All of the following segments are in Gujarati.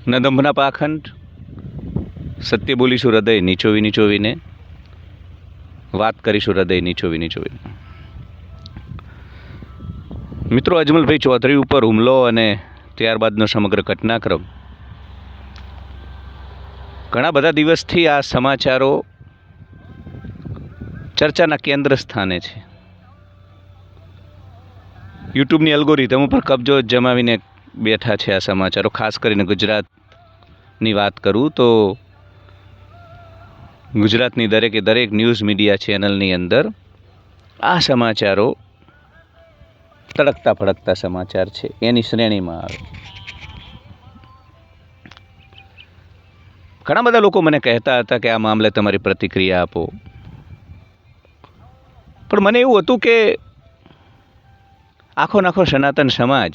ન દંભના પાખંડ, સત્ય બોલીશું હૃદય નીચોવી નીચોવીને, વાત કરીશું હૃદય નીચોવી નીચોવીને. મિત્રો, અજમલભાઈ ચૌધરી ઉપર હુમલો અને ત્યારબાદનો સમગ્ર ઘટનાક્રમ, ઘણા બધા દિવસથી આ સમાચારો ચર્ચાના કેન્દ્ર સ્થાને છે. યુટ્યુબની એલ્ગોરિધમ ઉપર કબજો જમાવીને બેઠા છે આ સમાચારો. ખાસ કરીને ગુજરાતની વાત કરું તો ગુજરાતની દરેકે દરેક ન્યૂઝ મીડિયા ચેનલની અંદર આ સમાચારો તડકતા ફડકતા સમાચાર છે, એની શ્રેણીમાં આવે. ઘણા બધા લોકો મને કહેતા હતા કે આ મામલે તમારી પ્રતિક્રિયા આપો, પણ મને એવું હતું કે આખો નાખો સનાતન સમાજ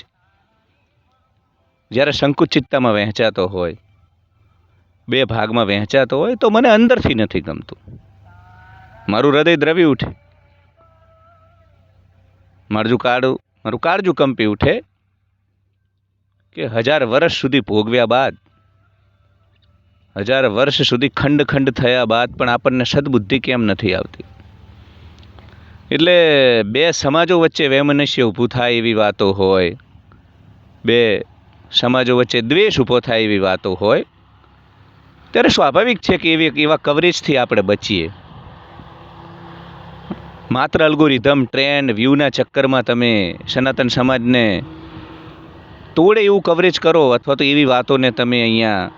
જ્યારે સંકુચિતતામાં વહેંચાતો હોય, બે ભાગમાં વહેંચાતો હોય, તો મને અંદરથી નથી ગમતું. મારું હૃદય દ્રવી ઉઠે, મારું કાળજું કંપી ઉઠે કે 1000 વર્ષ સુધી ભોગવ્યા બાદ, 1000 વર્ષ સુધી ખંડ ખંડ થયા બાદ પણ આપણને સદબુદ્ધિ કેમ નથી આવતી? એટલે બે સમાજો વચ્ચે વૈમનસ્ય ઊભું થાય એવી વાતો હોય, બે સમાજો વચ્ચે દ્વેષ ઊભો થાય એવી વાતો હોય, ત્યારે સ્વાભાવિક છે કે એવા કવરેજથી આપણે બચીએ. માત્ર અલ્ગોરિધમ, ટ્રેન્ડ, વ્યૂના ચક્કરમાં તમે સનાતન સમાજને તોડે એવું કવરેજ કરો, અથવા તો એવી વાતોને તમે અહીંયા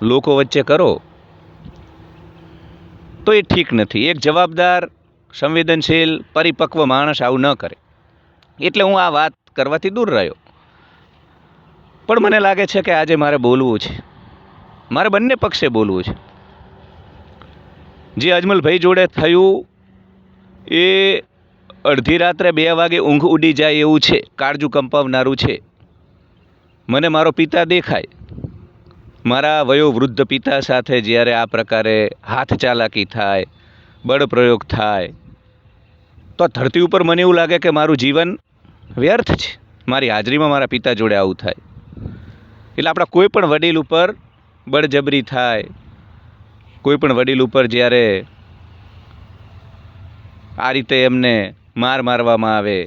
લોકો વચ્ચે કરો, તો એ ઠીક નથી. એક જવાબદાર, સંવેદનશીલ, પરિપક્વ માણસ આવું ન કરે. એટલે હું આ વાત કરવાથી દૂર રહ્યો. પણ મને લાગે છે કે આજે મારે બોલવું છે, મારે બંને પક્ષે બોલવું છે. જે અજમલભાઈ જોડે થયું એ અડધી રાત્રે 2 વાગે ઊંઘ ઉડી જાય એવું છે, કાળજું કંપાવનારું છે. મને મારો પિતા દેખાય, મારા વયોવૃદ્ધ પિતા સાથે જ્યારે આ પ્રકારે હાથ ચાલાકી થાય, બળ પ્રયોગ થાય, તો ધરતી ઉપર મને એવું લાગે કે મારું જીવન વ્યર્થ છે. મારી હાજરીમાં મારા પિતા જોડે આવું થાય. એટલે આપણા કોઈ પણ વડીલ ઉપર બળજબરી થાય, કોઈ પણ વડીલ ઉપર જ્યારે આ રીતે એમને મારવામાં આવે,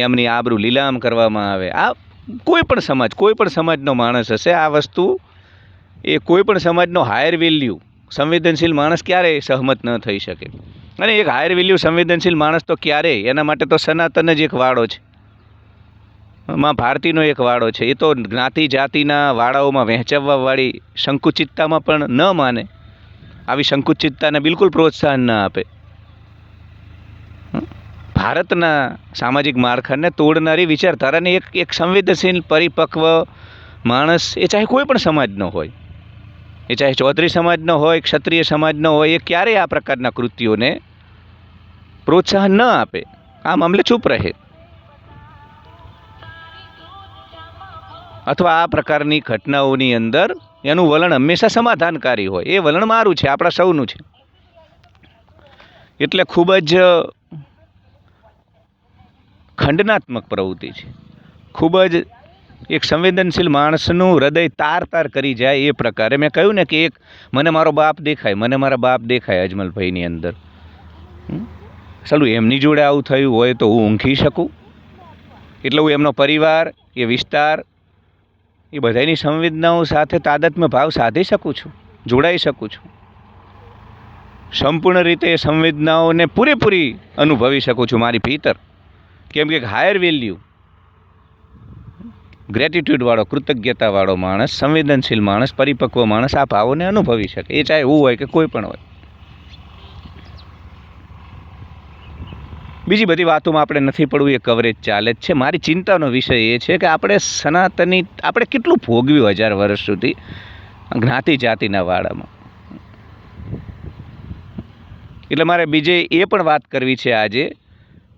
એમની આબરૂ લીલામ કરવામાં આવે, આ કોઈ પણ સમાજનો માણસ હશે, આ વસ્તુ એ કોઈ પણ સમાજનો હાયર વેલ્યુ સંવેદનશીલ માણસ ક્યારેય સહમત ન થઈ શકે. અને એક હાયર વેલ્યુ સંવેદનશીલ માણસ તો ક્યારેય, એના માટે તો સનાતન જ એક વાળો છે, માં ભારતીનો એક વાળો છે. એ તો જ્ઞાતિ જાતિના વાળાઓમાં વહેંચવાવાળી સંકુચિતતામાં પણ ન માને, આવી સંકુચિતતાને બિલકુલ પ્રોત્સાહન ન આપે. ભારતના સામાજિક માળખાને તોડનારી વિચારધારાની એક સંવેદનશીલ, પરિપક્વ માણસ, એ ચાહે કોઈ પણ સમાજનો હોય, એ ચાહે ચૌધરી સમાજનો હોય, ક્ષત્રિય સમાજનો હોય, એ ક્યારેય આ પ્રકારના કૃત્યોને પ્રોત્સાહન ન આપે, આ મામલે ચૂપ રહે, અથવા આ પ્રકારની ઘટનાઓની અંદર એનું વલણ હંમેશા સમાધાનકારી હોય. એ વલણ મારું છે, આપણા સૌનું છે. એટલે ખૂબ જ ખંડનાત્મક પ્રવૃત્તિ છે. ખૂબ જ એક સંવેદનશીલ માણસનું હૃદય તાર કરી જાય એ પ્રકારે. મેં કહ્યું ને કે મને મારો બાપ દેખાય, મને મારા બાપ દેખાય અજમલભાઈની અંદર. ચાલું એમની જોડે આવું થયું હોય તો હું ઊંઘી શકું, એટલે હું એમનો પરિવાર, એ વિસ્તાર, એ બધાની સંવેદનાઓ સાથે તાદાત્મ્ય ભાવ સાધી શકું છું, જોડાઈ શકું છું. સંપૂર્ણ રીતે સંવેદનાઓને પૂરેપૂરી અનુભવી શકું છું મારી ભીતર. કેમ કે હાયર વેલ્યુ, ગ્રેટિટ્યૂડવાળો, કૃતજ્ઞતાવાળો માણસ, સંવેદનશીલ માણસ, પરિપક્વ માણસ આ ભાવોને અનુભવી શકે, એ ચાહે હું હોય કે કોઈ પણ હોય. બીજી બધી વાતોમાં આપણે નથી પડવું, એ કવરેજ ચાલે જ છે. મારી ચિંતાનો વિષય એ છે કે આપણે કેટલું ભોગવ્યું 1000 વર્ષ સુધી જ્ઞાતિ જાતિના વાડામાં. એટલે મારે બીજે એ પણ વાત કરવી છે આજે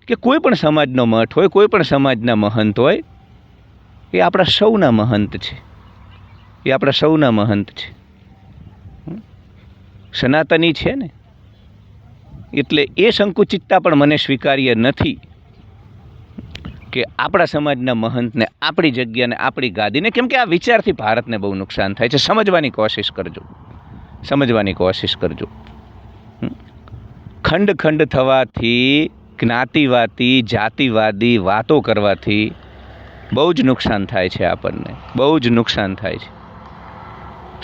કે કોઈ પણ સમાજનો મઠ હોય, કોઈ પણ સમાજના મહંત હોય, એ આપણા સૌના મહંત છે, એ આપણા સૌના મહંત છે. સનાતની છે ને, એટલે એ સંકુચિતતા પણ મને સ્વીકાર્ય નથી કે આપણા સમાજના મહંતને આપણી જગ્યાને આપણી ગાદીને, કેમ કે આ વિચારથી ભારતને બહુ નુકસાન થાય છે. સમજવાની કોશિશ કરજો, સમજવાની કોશિશ કરજો. ખંડ ખંડ થવાથી, જ્ઞાતિવાદી જાતિવાદી વાતો કરવાથી બહુ જ નુકસાન થાય છે આપણને, બહુ જ નુકસાન થાય છે.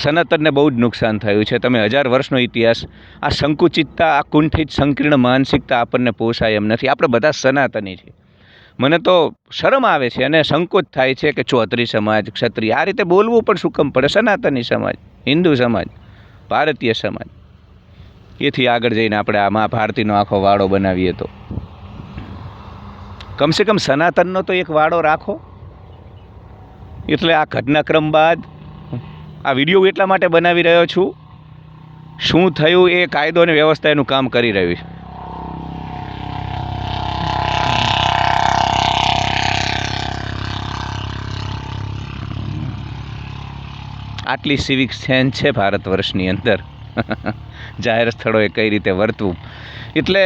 સનાતનને બહુ જ નુકસાન થયું છે. તમે 1000 વર્ષનો ઇતિહાસ, આ સંકુચિતતા, આ કુંઠિત સંકીર્ણ માનસિકતા આપણને પોસાય એમ નથી. આપણે બધા સનાતની છે. મને તો શરમ આવે છે અને સંકોચ થાય છે કે ચૌધરી સમાજ, ક્ષત્રિય, આ રીતે બોલવું પણ શું કામ પડે? સનાતની સમાજ, હિન્દુ સમાજ, ભારતીય સમાજ. એથી આગળ જઈને આપણે આ મહાભારતીનો આખો વાડો બનાવીએ તો કમસે કમ સનાતનનો તો એક વાડો રાખો. એટલે આ ઘટનાક્રમ બાદ આ વિડીયો એટલા માટે બનાવી રહ્યો છું, શું થયું એ કાયદો અને વ્યવસ્થા એનું કામ કરી રહ્યું છે. આટલી સિવિક સેન્સ છે ભારત વર્ષની અંદર. જાહેર સ્થળોએ કઈ રીતે વર્તવું. એટલે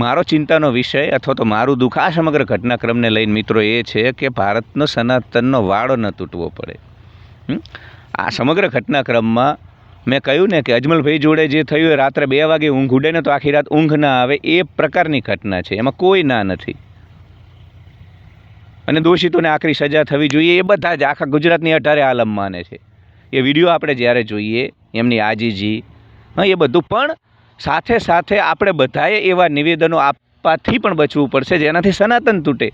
મારો ચિંતાનો વિષય અથવા તો મારું દુઃખ આ સમગ્ર ઘટનાક્રમને લઈને મિત્રો એ છે કે ભારતનો સનાતનનો વાડો ન તૂટવો પડે. આ સમગ્ર ઘટનાક્રમમાં મેં કહ્યું ને કે અજમલભાઈ જોડે જે થયું એ રાત્રે 2 વાગે ઊંઘ ઉડે ને તો આખી રાત ઊંઘ ના આવે, એ પ્રકારની ઘટના છે. એમાં કોઈ ના નથી. અને દોષિતોને આકરી સજા થવી જોઈએ એ બધા જ આખા ગુજરાતની 18 આલમ માને છે. એ વિડીયો આપણે જ્યારે જોઈએ, એમની આજીજી, એ બધું, પણ સાથે સાથે આપણે બધાએ એવા નિવેદનો આપવાથી પણ બચવું પડશે જેનાથી સનાતન તૂટે.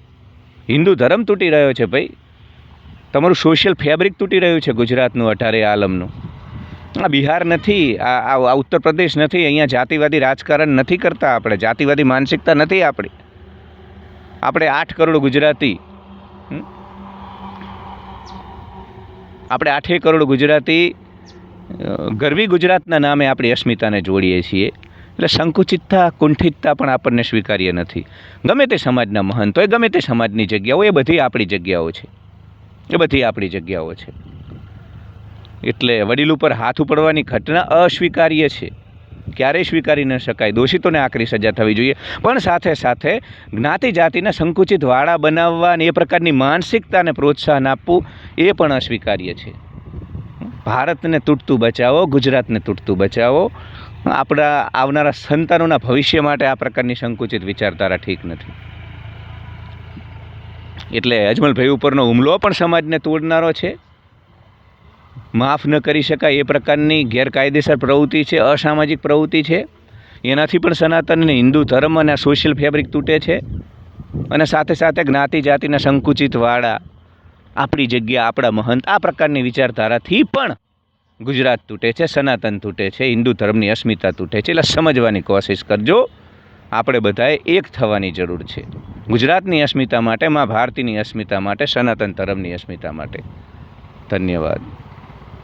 હિન્દુ ધર્મ તૂટી રહ્યો છે ભાઈ, તમારું સોશિયલ ફેબ્રિક તૂટી રહ્યું છે ગુજરાતનું, 18 આલમનું. આ બિહાર નથી, આ ઉત્તર પ્રદેશ નથી. અહીંયા જાતિવાદી રાજકારણ નથી કરતા આપણે, જાતિવાદી માનસિકતા નથી આપણી. આપણે 8 કરોડ ગુજરાતી, આપણે 8 કરોડ ગુજરાતી ગરવી ગુજરાતના નામે આપણી અસ્મિતાને જોડીએ છીએ. એટલે સંકુચિતતા, કુંઠિતતા પણ આપણને સ્વીકાર્ય નથી. ગમે તે સમાજના મહંત હોય, ગમે તે સમાજની જગ્યાઓ, એ બધી આપણી જગ્યાઓ છે, એ બધી આપણી જગ્યાઓ છે. એટલે વડીલ ઉપર હાથ ઉપડવાની ઘટના અસ્વીકાર્ય છે, ક્યારેય સ્વીકારી ન શકાય. દોષિતોને આકરી સજા થવી જોઈએ, પણ સાથે સાથે જ્ઞાતિ જાતિના સંકુચિત વાડા બનાવવા અને એ પ્રકારની માનસિકતાને પ્રોત્સાહન આપવું એ પણ અસ્વીકાર્ય છે. ભારતને તૂટતું બચાવો, ગુજરાતને તૂટતું બચાવો. આપણા આવનારા સંતાનોના ભવિષ્ય માટે આ પ્રકારની સંકુચિત વિચારધારા ઠીક નથી. એટલે અજમલભાઈ ઉપરનો હુમલો પણ સમાજને તોડનારો છે. માફ ન કરી શકાય એ પ્રકારની ગેરકાયદેસર પ્રવૃત્તિ છે, અસામાજિક પ્રવૃત્તિ છે. એનાથી પણ સનાતન અને હિન્દુ ધર્મ અને સોશિયલ ફેબ્રિક તૂટે છે. અને સાથે સાથે જ્ઞાતિ જાતિના સંકુચિત વાળા, આપણી જગ્યા, આપણા મહંત, આ પ્રકારની વિચારધારાથી પણ ગુજરાત તૂટે છે, સનાતન તૂટે છે, હિન્દુ ધર્મની અસ્મિતા તૂટે છે. એટલે સમજવાની કોશિશ કરજો. આપણે બધાએ એક થવાની જરૂર છે, ગુજરાતની અસ્મિતા માટે, મા ભારતીની અસ્મિતા માટે, સનાતન ધર્મની અસ્મિતા માટે. ધન્યવાદ.